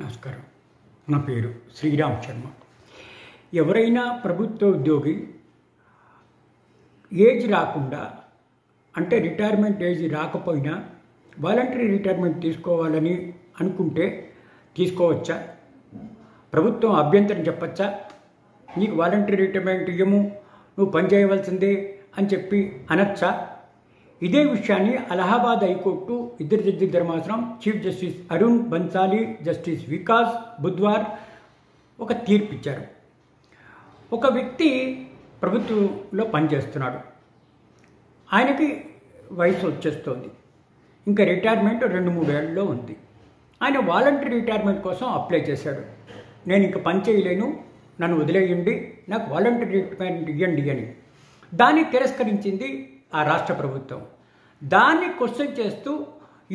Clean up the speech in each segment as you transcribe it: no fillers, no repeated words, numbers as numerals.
నమస్కారం. నా పేరు శ్రీరామ్ శర్మ. ఎవరైనా ప్రభుత్వ ఉద్యోగి ఏజ్ రాకుండా, అంటే రిటైర్మెంట్ ఏజ్ రాకపోయినా వాలంటరీ రిటైర్మెంట్ తీసుకోవాలని అనుకుంటే తీసుకోవచ్చా? ప్రభుత్వం అభ్యంతరం చెప్పచ్చా? నీకు వాలంటరీ రిటైర్మెంట్ ఇయ్యము, నువ్వు పని చేయవలసిందే అని చెప్పి అనొచ్చా? ఇదే విషయాన్ని అలహాబాద్ హైకోర్టు ఇద్దరు జడ్జి ధర్మాసనం chief justice Arun Bansali, justice Vikas Budhwar ఒక తీర్పు ఇచ్చారు. ఒక వ్యక్తి ప్రభుత్వంలో పనిచేస్తున్నాడు, ఆయనకి వయసు వచ్చేస్తోంది, ఇంకా రిటైర్మెంట్ 2-3 ఏళ్ళలో ఉంది. ఆయన వాలంటరీ రిటైర్మెంట్ కోసం అప్లై చేశాడు. నేను ఇంక పని చేయలేను, నన్ను వదిలేయండి, నాకు వాలంటరీ రిటైర్మెంట్ ఇవ్వండి అని. దాన్ని తిరస్కరించింది ఆ రాష్ట్ర ప్రభుత్వం. దాన్ని క్వశ్చన్ చేస్తూ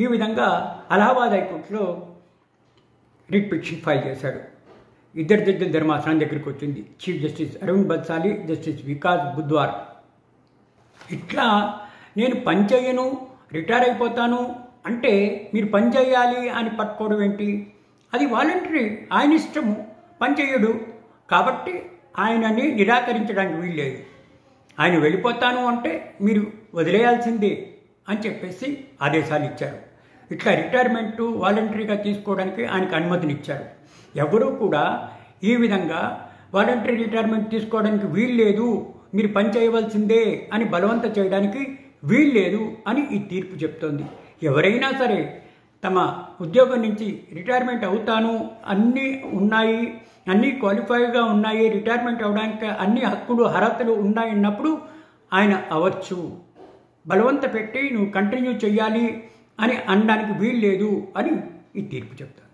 ఈ విధంగా అలహాబాద్ హైకోర్టులో రిట్ పిటిషన్ ఫైల్ చేశాడు. ఇద్దరు జడ్జిల ధర్మాసనం దగ్గరికి వచ్చింది, chief justice Arun Bansali, justice Vikas Budhwar. ఇట్లా నేను పని చేయను, రిటైర్ అయిపోతాను అంటే మీరు పని చేయాలి అని పట్టుకోవడం ఏంటి? అది వాలంటరీ, ఆయన ఇష్టము, పని చేయడు కాబట్టి ఆయనని నిరాకరించడానికి వీల్లేదు. ఆయన వెళ్ళిపోతాను అంటే మీరు వదిలేయాల్సిందే అని చెప్పేసి ఆదేశాలు ఇచ్చారు. ఇట్లా రిటైర్మెంటు వాలంటరీగా తీసుకోవడానికి ఆయనకు అనుమతినిచ్చారు. ఎవరూ కూడా ఈ విధంగా వాలంటరీ రిటైర్మెంట్ తీసుకోవడానికి వీల్లేదు, మీరు పని చేయవలసిందే అని బలవంత చేయడానికి వీల్లేదు అని ఈ తీర్పు చెప్తోంది. ఎవరైనా సరే తమ ఉద్యోగం నుంచి రిటైర్మెంట్ అవుతాను, అన్నీ ఉన్నాయి, అన్నీ క్వాలిఫైగా ఉన్నాయి, రిటైర్మెంట్ అవడానికి అన్ని హక్కులు అర్హతలు ఉన్నాయన్నప్పుడు ఆయన అవచ్చు. బలవంత పెట్టి నువ్వు కంటిన్యూ చేయాలి అని అనడానికి వీల్లేదు అని ఈ తీర్పు చెప్తారు.